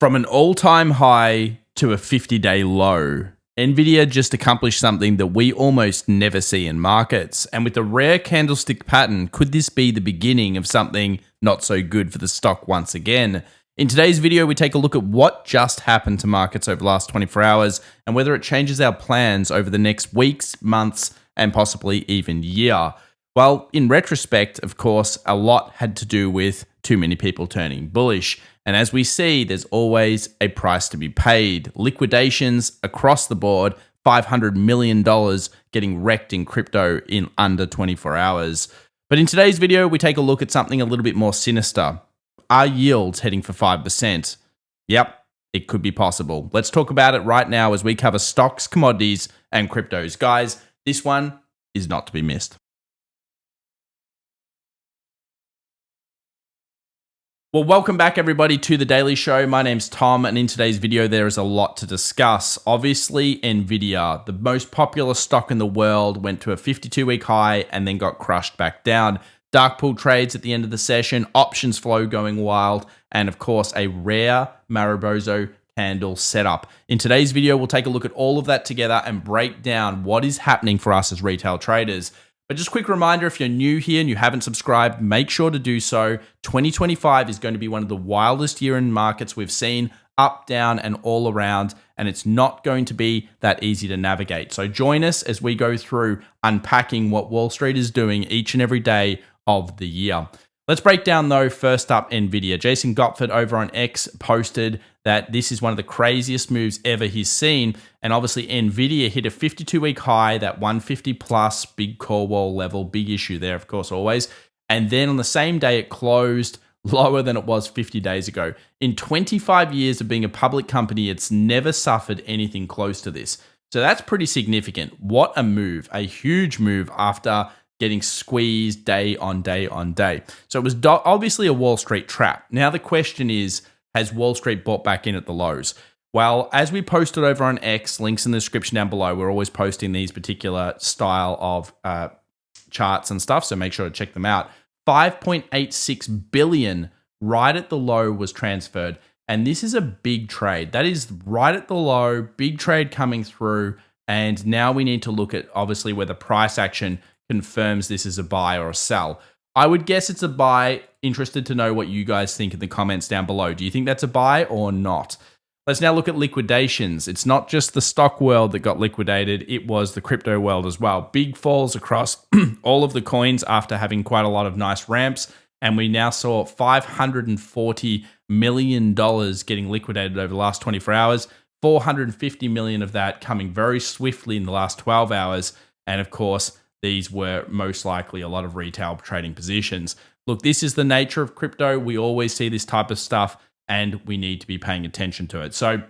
From an all-time high to a 50-day low, Nvidia just accomplished something that we almost never see in markets. And with the rare candlestick pattern, could this be the beginning of something not so good for the stock once again? In today's video, we take a look at what just happened to markets over the last 24 hours and whether it changes our plans over the next weeks, months, and possibly even year. Well, in retrospect, of course, a lot had to do with too many people turning bullish. And as we see, there's always a price to be paid. Liquidations across the board, $500 million getting wrecked in crypto in under 24 hours. But in today's video, we take a look at something a little bit more sinister. Are yields heading for 5%? Yep, it could be possible. Let's talk about it right now as we cover stocks, commodities, and cryptos. Guys, this one is not to be missed. Well, welcome back everybody to The Daily Show. My name's Tom, and in today's video, there is a lot to discuss. Obviously, Nvidia, the most popular stock in the world, went to a 52-week high and then got crushed back down. Dark pool trades at the end of the session, options flow going wild, and of course, a rare Mariposa candle setup. In today's video, we'll take a look at all of that together and break down what is happening for us as retail traders. But just a quick reminder, if you're new here and you haven't subscribed, make sure to do so. 2025 is going to be one of the wildest year in markets we've seen, up, down, and all around, and it's not going to be that easy to navigate. So join us as we go through unpacking what Wall Street is doing each and every day of the year. Let's break down though, first up, Nvidia. Jason Gotford over on X posted that this is one of the craziest moves ever he's seen. And obviously Nvidia hit a 52-week high, that 150 plus, big call wall level, big issue there, of course, always. And then on the same day, it closed lower than it was 50 days ago. In 25 years of being a public company, it's never suffered anything close to this. So that's pretty significant. What a move, a huge move after getting squeezed day on day on day. So it was obviously a Wall Street trap. Now the question is, has Wall Street bought back in at the lows? Well, as we posted over on X, links in the description down below, we're always posting these particular style of charts and stuff, so make sure to check them out. 5.86 billion right at the low was transferred, and this is a big trade. That is right at the low, big trade coming through, and now we need to look at obviously where the price action confirms this is a buy or a sell. I would guess it's a buy. Interested to know what you guys think in the comments down below. Do you think that's a buy or not? Let's now look at liquidations. It's not just the stock world that got liquidated, it was the crypto world as well. Big falls across all of the coins after having quite a lot of nice ramps, and we now saw $540 million getting liquidated over the last 24 hours, 450 million of that coming very swiftly in the last 12 hours, and of course, these were most likely a lot of retail trading positions. Look, this is the nature of crypto. We always see this type of stuff and we need to be paying attention to it. So,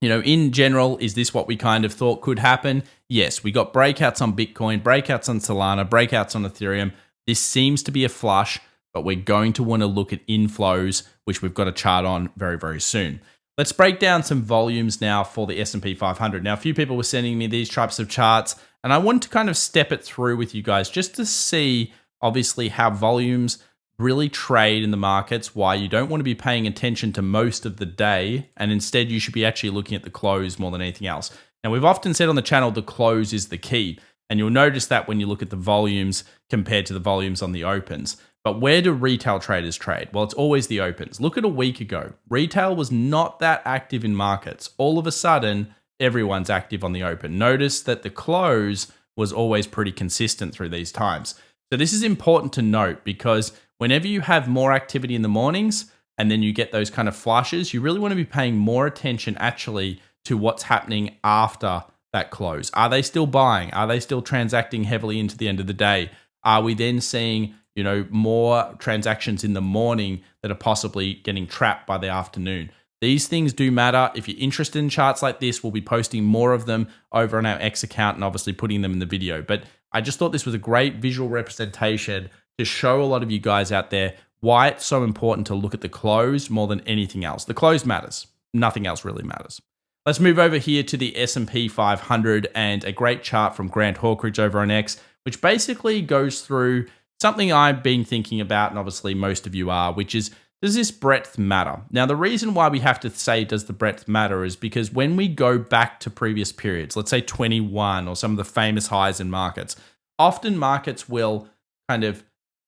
in general, is this what we kind of thought could happen? Yes, we got breakouts on Bitcoin, breakouts on Solana, breakouts on Ethereum. This seems to be a flush, but we're going to want to look at inflows, which we've got a chart on very, very soon. Let's break down some volumes now for the S&P 500. Now, a few people were sending me these types of charts, and I want to kind of step it through with you guys just to see, obviously, how volumes really trade in the markets, why you don't want to be paying attention to most of the day, and instead you should be actually looking at the close more than anything else. Now, we've often said on the channel, the close is the key, and you'll notice that when you look at the volumes compared to the volumes on the opens. But where do retail traders trade? Well, it's always the opens. Look at a week ago. Retail was not that active in markets. All of a sudden, everyone's active on the open. Notice that the close was always pretty consistent through these times. So this is important to note because whenever you have more activity in the mornings and then you get those kind of flushes, you really want to be paying more attention actually to what's happening after that close. Are they still buying? Are they still transacting heavily into the end of the day? Are we then seeing more transactions in the morning that are possibly getting trapped by the afternoon? These things do matter. If you're interested in charts like this, we'll be posting more of them over on our X account and obviously putting them in the video. But I just thought this was a great visual representation to show a lot of you guys out there why it's so important to look at the close more than anything else. The close matters. Nothing else really matters. Let's move over here to the S&P 500 and a great chart from Grant Hawkridge over on X, which basically goes through something I've been thinking about, and obviously most of you are, which is does this breadth matter? Now, the reason why we have to say does the breadth matter is because when we go back to previous periods, let's say 21 or some of the famous highs in markets, often markets will kind of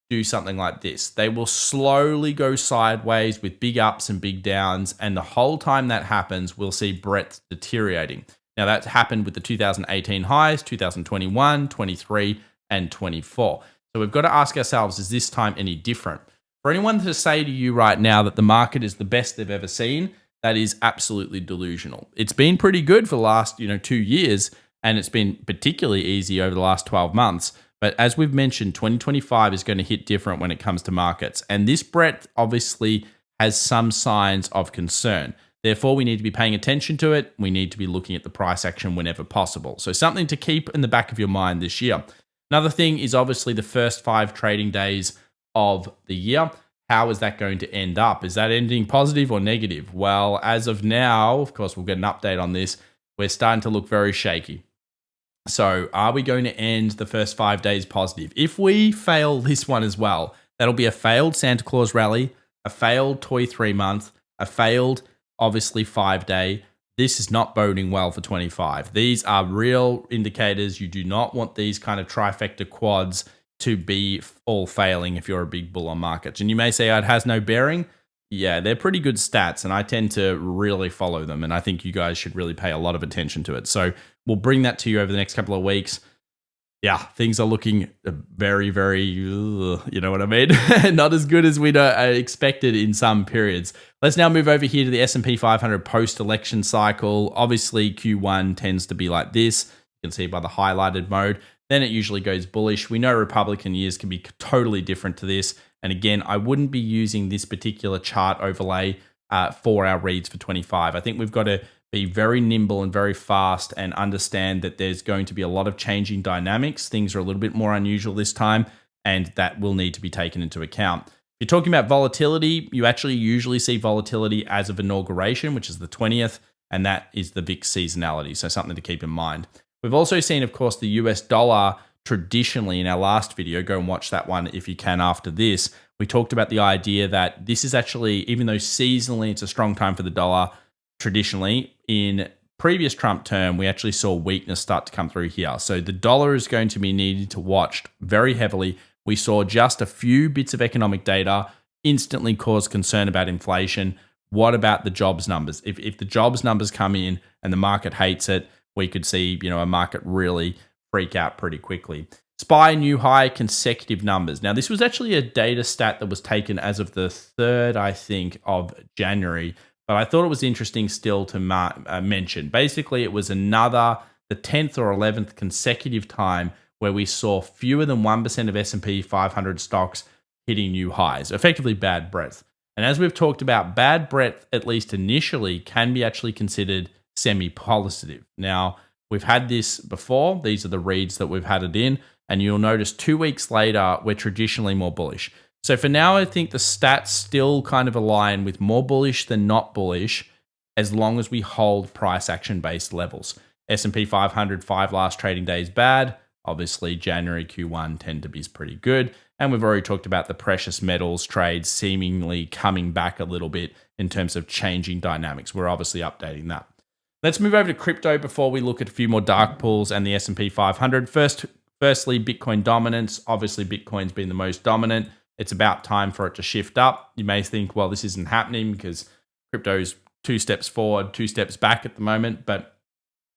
do something like this. They will slowly go sideways with big ups and big downs, and the whole time that happens, we'll see breadth deteriorating. Now, that's happened with the 2018 highs, 2021, 23, and 24. So we've got to ask ourselves, is this time any different? For anyone to say to you right now that the market is the best they've ever seen, that is absolutely delusional. It's been pretty good for the last 2 years, and it's been particularly easy over the last 12 months. But as we've mentioned, 2025 is going to hit different when it comes to markets. And this breadth obviously has some signs of concern. Therefore, we need to be paying attention to it. We need to be looking at the price action whenever possible. So something to keep in the back of your mind this year. Another thing is obviously the first 5 trading days of the year. How is that going to end up? Is that ending positive or negative? Well, as of now, of course, we'll get an update on this. We're starting to look very shaky. So are we going to end the first 5 days positive? If we fail this one as well, that'll be a failed Santa Claus rally, a failed Toy 3 month, a failed, obviously, 5 day. This is not boding well for 25. These are real indicators. You do not want these kind of trifecta quads to be all failing if you're a big bull on markets. And you may say, it has no bearing. Yeah, they're pretty good stats, and I tend to really follow them, and I think you guys should really pay a lot of attention to it. So we'll bring that to you over the next couple of weeks. Yeah, things are looking very, very, you know what I mean? Not as good as we'd expected in some periods. Let's now move over here to the S&P 500 post-election cycle. Obviously, Q1 tends to be like this. You can see by the highlighted mode. Then it usually goes bullish. We know Republican years can be totally different to this. And again, I wouldn't be using this particular chart overlay for our reads for 25. I think we've got to be very nimble and very fast and understand that there's going to be a lot of changing dynamics. Things are a little bit more unusual this time, and that will need to be taken into account. If you're talking about volatility, you actually usually see volatility as of inauguration, which is the 20th, and that is the VIX seasonality. So something to keep in mind. We've also seen, of course, the US dollar traditionally in our last video. Go and watch that one if you can after this. We talked about the idea that this is actually, even though seasonally it's a strong time for the dollar, traditionally in previous Trump term, we actually saw weakness start to come through here. So the dollar is going to be needed to watch very heavily. We saw just a few bits of economic data instantly cause concern about inflation. What about the jobs numbers? If the jobs numbers come in and the market hates it, we could see, a market really freak out pretty quickly. SPY new high consecutive numbers. Now, this was actually a data stat that was taken as of the 3rd, I think, of January, but I thought it was interesting still to mention. Basically, it was the 10th or 11th consecutive time where we saw fewer than 1% of S&P 500 stocks hitting new highs, effectively bad breadth. And as we've talked about, bad breadth, at least initially, can be actually considered semi-positive. Now, we've had this before. These are the reads that we've had it in. And you'll notice 2 weeks later, we're traditionally more bullish. So for now, I think the stats still kind of align with more bullish than not bullish as long as we hold price action-based levels. S&P 500, 5 last trading days bad. Obviously, January Q1 tend to be pretty good. And we've already talked about the precious metals trades seemingly coming back a little bit in terms of changing dynamics. We're obviously updating that. Let's move over to crypto before we look at a few more dark pools and the S&P 500. Firstly, Bitcoin dominance. Obviously, Bitcoin's been the most dominant. It's about time for it to shift up. You may think, well, this isn't happening because crypto's 2 steps forward, 2 steps back at the moment, but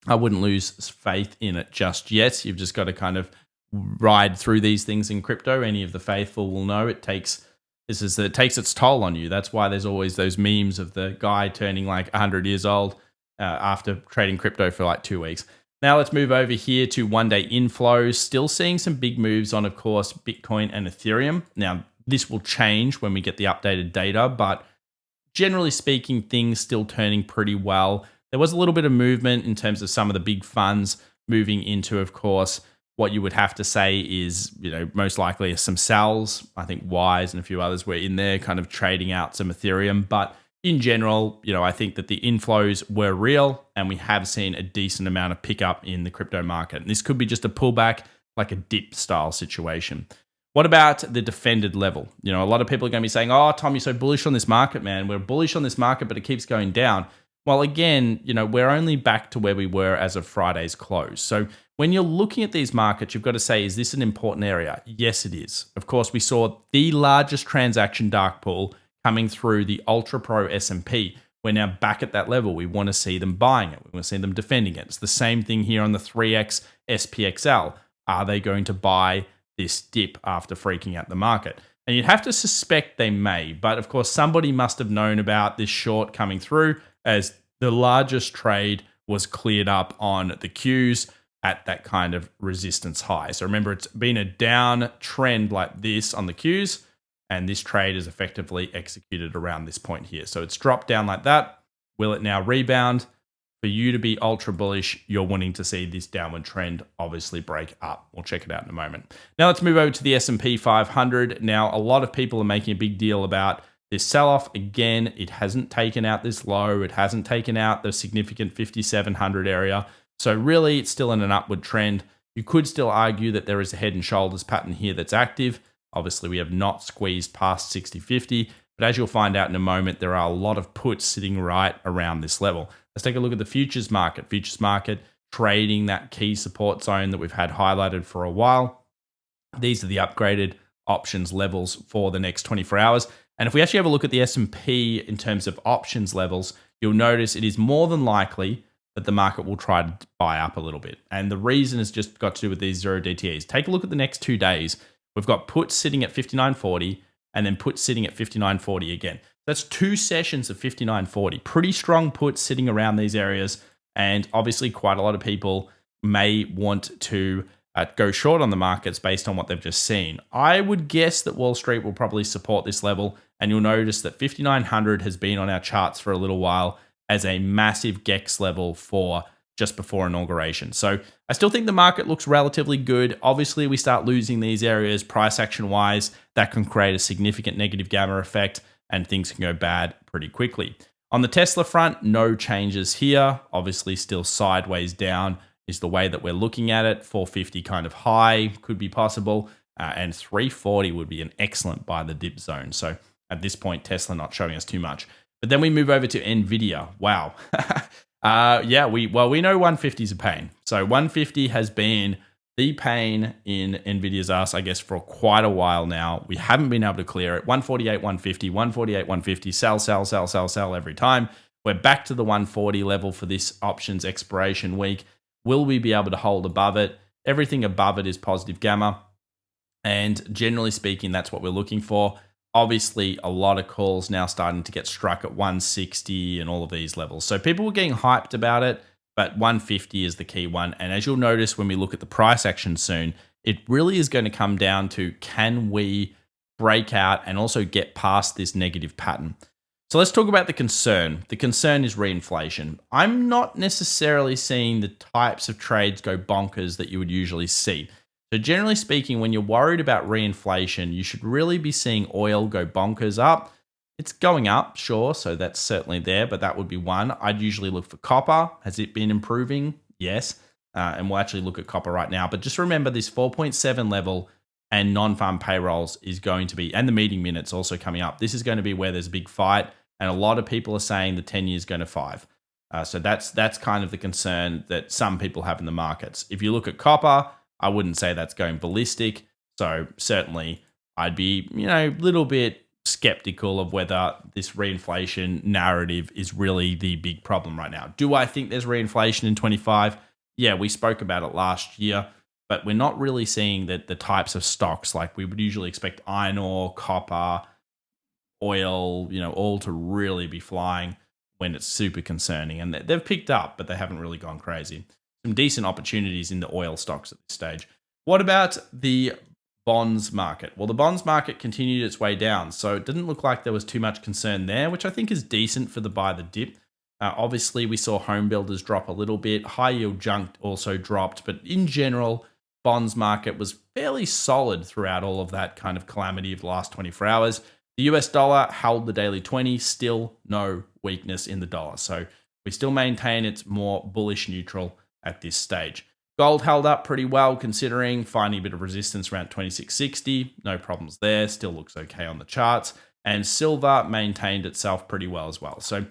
I wouldn't lose faith in it just yet. You've just got to kind of ride through these things in crypto. Any of the faithful will know it takes its toll on you. That's why there's always those memes of the guy turning like 100 years old after trading crypto for like 2 weeks. Now let's move over here to one-day inflows. Still seeing some big moves on, of course, Bitcoin and Ethereum. Now, this will change when we get the updated data, but generally speaking, things still turning pretty well. There was a little bit of movement in terms of some of the big funds moving into, of course, what you would have to say is, most likely some sells. I think Wise and a few others were in there kind of trading out some Ethereum, but in general, I think that the inflows were real and we have seen a decent amount of pickup in the crypto market. And this could be just a pullback, like a dip style situation. What about the defended level? You know, a lot of people are going to be saying, oh, Tom, you're so bullish on this market, man. We're bullish on this market, but it keeps going down. Well, again, you know, we're only back to where we were as of Friday's close. So when you're looking at these markets, you've got to say, is this an important area? Yes, it is. Of course, we saw the largest transaction dark pool coming through the Ultra Pro S&P. We're now back at that level. We want to see them buying it. We want to see them defending it. It's the same thing here on the 3X SPXL. Are they going to buy this dip after freaking out the market? And you'd have to suspect they may, but of course, somebody must have known about this short coming through as the largest trade was cleared up on the Qs at that kind of resistance high. So remember, it's been a down trend like this on the Qs, and this trade is effectively executed around this point here. So it's dropped down like that. Will it now rebound? For you to be ultra bullish, you're wanting to see this downward trend obviously break up. We'll check it out in a moment. Now let's move over to the S&P 500. Now, a lot of people are making a big deal about this sell-off. Again, it hasn't taken out this low. It hasn't taken out the significant 5,700 area. So really, it's still in an upward trend. You could still argue that there is a head and shoulders pattern here that's active. Obviously, we have not squeezed past 60.50, but as you'll find out in a moment, there are a lot of puts sitting right around this level. Let's take a look at the futures market. Futures market trading that key support zone that we've had highlighted for a while. These are the upgraded options levels for the next 24 hours. And if we actually have a look at the S&P in terms of options levels, you'll notice it is more than likely that the market will try to buy up a little bit. And the reason has just got to do with these zero DTEs. Take a look at the next 2 days. We've got puts sitting at 59.40 and then puts sitting at 59.40 again. That's 2 sessions of 59.40. Pretty strong puts sitting around these areas. And obviously quite a lot of people may want to go short on the markets based on what they've just seen. I would guess that Wall Street will probably support this level. And you'll notice that 5,900 has been on our charts for a little while as a massive GEX level for just before inauguration. So I still think the market looks relatively good. Obviously, we start losing these areas price action wise. That can create a significant negative gamma effect and things can go bad pretty quickly. On the Tesla front, no changes here. Obviously, still sideways down is the way that we're looking at it. 450 kind of high could be possible. And 340 would be an excellent buy the dip zone. So at this point, Tesla not showing us too much. But then we move over to Nvidia. Wow. We know 150 is a pain. So 150 has been the pain in Nvidia's ass, I guess, for quite a while now. We haven't been able to clear it. 148, 150, 148, 150, sell every time. We're back to the 140 level for this options expiration week. Will we be able to hold above it? Everything above it is positive gamma. And generally speaking, that's what we're looking for. Obviously, a lot of calls now starting to get struck at 160 and all of these levels. So people were getting hyped about it, but 150 is the key one. And as you'll notice when we look at the price action soon, it really is going to come down to, can we break out and also get past this negative pattern? So let's talk about the concern. The concern is reinflation. I'm not necessarily seeing the types of trades go bonkers that you would usually see. So generally speaking, when you're worried about reinflation, you should really be seeing oil go bonkers up. It's going up, sure, so that's certainly there, but that would be one. I'd usually look for copper. Has it been improving? Yes. And we'll actually look at copper right now. But just remember this 4.7 level and non-farm payrolls is going to be, and the meeting minutes also coming up. This is going to be where there's a big fight, and a lot of people are saying the 10-year is going to 5. So that's kind of the concern that some people have in the markets. If you look at copper, I wouldn't say that's going ballistic. So certainly I'd be, a little bit skeptical of whether this reinflation narrative is really the big problem right now. Do I think there's reinflation in 25? Yeah, we spoke about it last year, but we're not really seeing that the types of stocks like we would usually expect iron ore, copper, oil, all to really be flying when it's super concerning. And they've picked up, but they haven't really gone crazy. Some decent opportunities in the oil stocks at this stage. What about the bonds market? Well, the bonds market continued its way down, so it didn't look like there was too much concern there, which I think is decent for the buy the dip. Obviously, we saw home builders drop a little bit. High yield junk also dropped, but in general, bonds market was fairly solid throughout all of that kind of calamity of the last 24 hours. The US dollar held the daily 20, still no weakness in the dollar. So we still maintain it's more bullish neutral at this stage. Gold held up pretty well considering, finding a bit of resistance around 2660. No problems there. Still looks okay on the charts. And silver maintained itself pretty well as well. So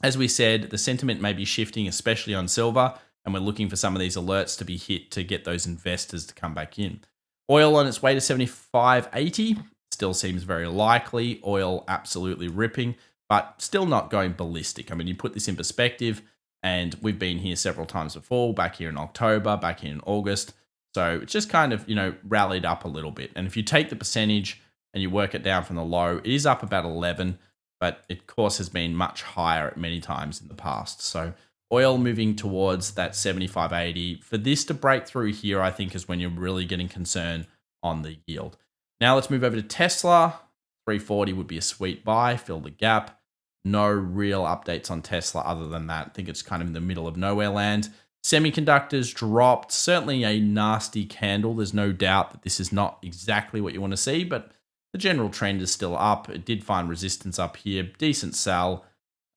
as we said, the sentiment may be shifting, especially on silver, and we're looking for some of these alerts to be hit to get those investors to come back in. Oil on its way to 75.80 still seems very likely. Oil absolutely ripping, but still not going ballistic. I mean, you put this in perspective, and we've been here several times before, back here in October, back here in August. So it's just kind of, rallied up a little bit. And if you take the percentage and you work it down from the low, it is up about 11, but it, of course, has been much higher at many times in the past. So oil moving towards that 75.80. For this to break through here, I think is when you're really getting concerned on the yield. Now let's move over to Tesla. 340 would be a sweet buy, fill the gap. No real updates on Tesla other than that. I think it's kind of in the middle of nowhere land. Semiconductors dropped. Certainly a nasty candle. There's no doubt that this is not exactly what you want to see, but the general trend is still up. It did find resistance up here. Decent sell.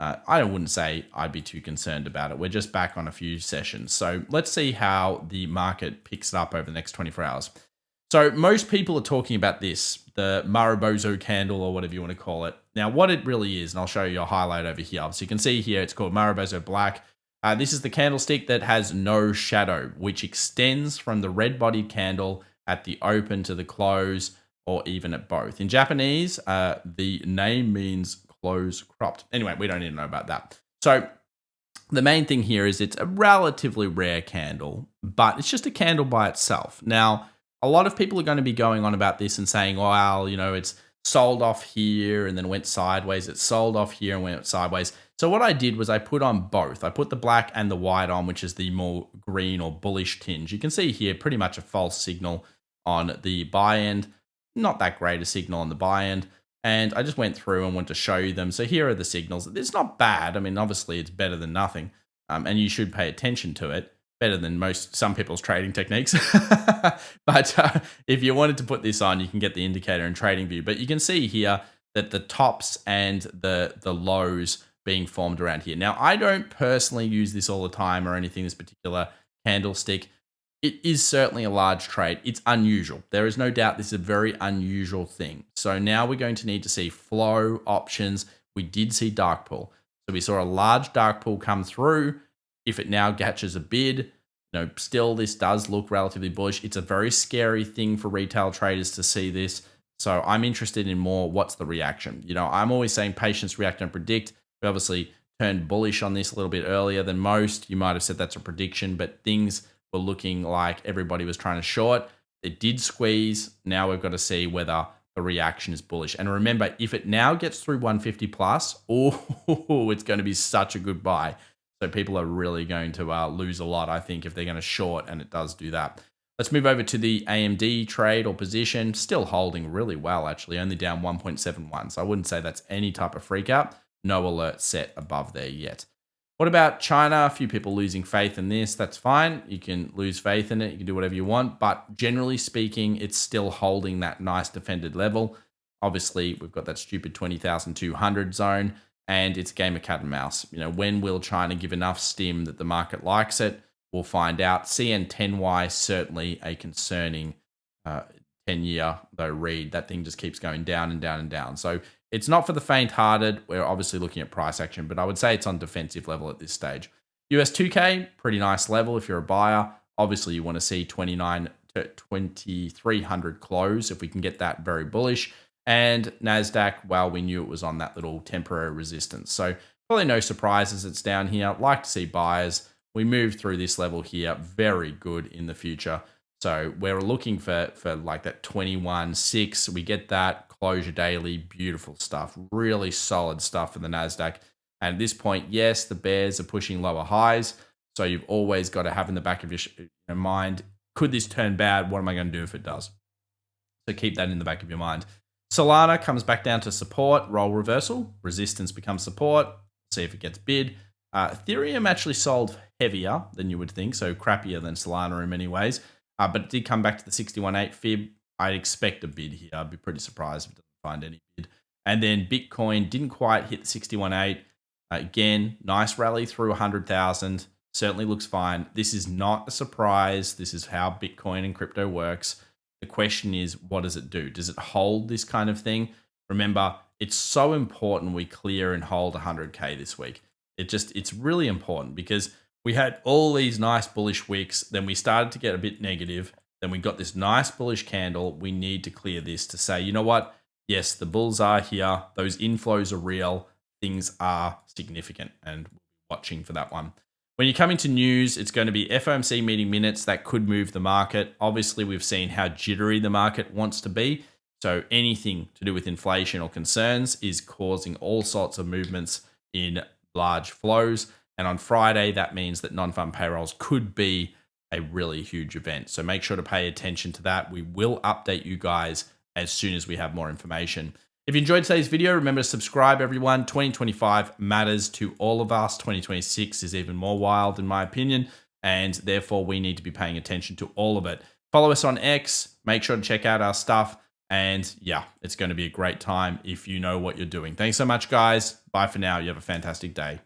I wouldn't say I'd be too concerned about it. We're just back on a few sessions. So let's see how the market picks it up over the next 24 hours. So most people are talking about this, the Mariboso candle or whatever you want to call it. Now, what it really is, and I'll show you a highlight over here. So you can see here, it's called Mariboso Black. This is the candlestick that has no shadow, which extends from the red-bodied candle at the open to the close, or even at both. In Japanese, the name means close cropped. Anyway, we don't need to know about that. So the main thing here is it's a relatively rare candle, but it's just a candle by itself. Now, a lot of people are going to be going on about this and saying, well, it's sold off here and then went sideways. It's sold off here and went sideways. So what I did was I put on both. I put the black and the white on, which is the more green or bullish tinge. You can see here pretty much a false signal on the buy end. Not that great a signal on the buy end. And I just went through and wanted to show you them. So here are the signals. It's not bad. I mean, obviously it's better than nothing. And you should pay attention to it. Better than some people's trading techniques. But if you wanted to put this on, you can get the indicator in TradingView. But you can see here that the tops and the lows being formed around here. Now, I don't personally use this all the time or anything, this particular candlestick. It is certainly a large trade. It's unusual. There is no doubt this is a very unusual thing. So now we're going to need to see flow options. We did see dark pool. So we saw a large dark pool come through. If it now catches a bid, still this does look relatively bullish. It's a very scary thing for retail traders to see this. So I'm interested in more what's the reaction. I'm always saying patience, react, and predict. We obviously turned bullish on this a little bit earlier than most. You might have said that's a prediction, but things were looking like everybody was trying to short. It did squeeze. Now we've got to see whether the reaction is bullish. And remember, if it now gets through 150 plus, it's going to be such a good buy. So people are really going to lose a lot, I think, if they're going to short, and it does do that. Let's move over to the AMD trade or position. Still holding really well, actually, only down 1.71. So I wouldn't say that's any type of freak out. No alert set above there yet. What about China? A few people losing faith in this. That's fine. You can lose faith in it. You can do whatever you want. But generally speaking, it's still holding that nice defended level. Obviously, we've got that stupid 20,200 zone. And it's a game of cat and mouse. When will China give enough stim that the market likes it? We'll find out. CN10Y, certainly a concerning 10-year, though, read. That thing just keeps going down and down and down. So it's not for the faint-hearted. We're obviously looking at price action, but I would say it's on defensive level at this stage. US 2K, pretty nice level if you're a buyer. Obviously, you want to see 29 to 2,300 close. If we can get that, very bullish. And NASDAQ, well, we knew it was on that little temporary resistance. So probably no surprises it's down here. Like to see buyers. We move through this level here. Very good in the future. So we're looking for like that 21.6. We get that closure daily. Beautiful stuff. Really solid stuff for the NASDAQ. And at this point, yes, the bears are pushing lower highs. So you've always got to have in the back of your mind, could this turn bad? What am I going to do if it does? So keep that in the back of your mind. Solana comes back down to support, role reversal. Resistance becomes support. See if it gets bid. Ethereum actually sold heavier than you would think, so crappier than Solana in many ways. But it did come back to the 61.8 fib. I'd expect a bid here. I'd be pretty surprised if it doesn't find any bid. And then Bitcoin didn't quite hit the 61.8. Again, nice rally through 100,000. certainly looks fine. This is not a surprise. This is how Bitcoin and crypto works. The question is, what does it do? Does it hold this kind of thing? Remember, it's so important we clear and hold 100K this week. It's really important because we had all these nice bullish wicks. Then we started to get a bit negative. Then we got this nice bullish candle. We need to clear this to say, you know what? Yes, the bulls are here. Those inflows are real. Things are significant, and we'll be watching for that one. When you come into news, it's going to be FOMC meeting minutes that could move the market. Obviously, we've seen how jittery the market wants to be. So anything to do with inflation or concerns is causing all sorts of movements in large flows. And on Friday, that means that non-farm payrolls could be a really huge event. So make sure to pay attention to that. We will update you guys as soon as we have more information. If you enjoyed today's video, remember to subscribe, everyone. 2025 matters to all of us. 2026 is even more wild, in my opinion, and therefore we need to be paying attention to all of it. Follow us on X. Make sure to check out our stuff. And yeah, it's going to be a great time if you know what you're doing. Thanks so much, guys. Bye for now. You have a fantastic day.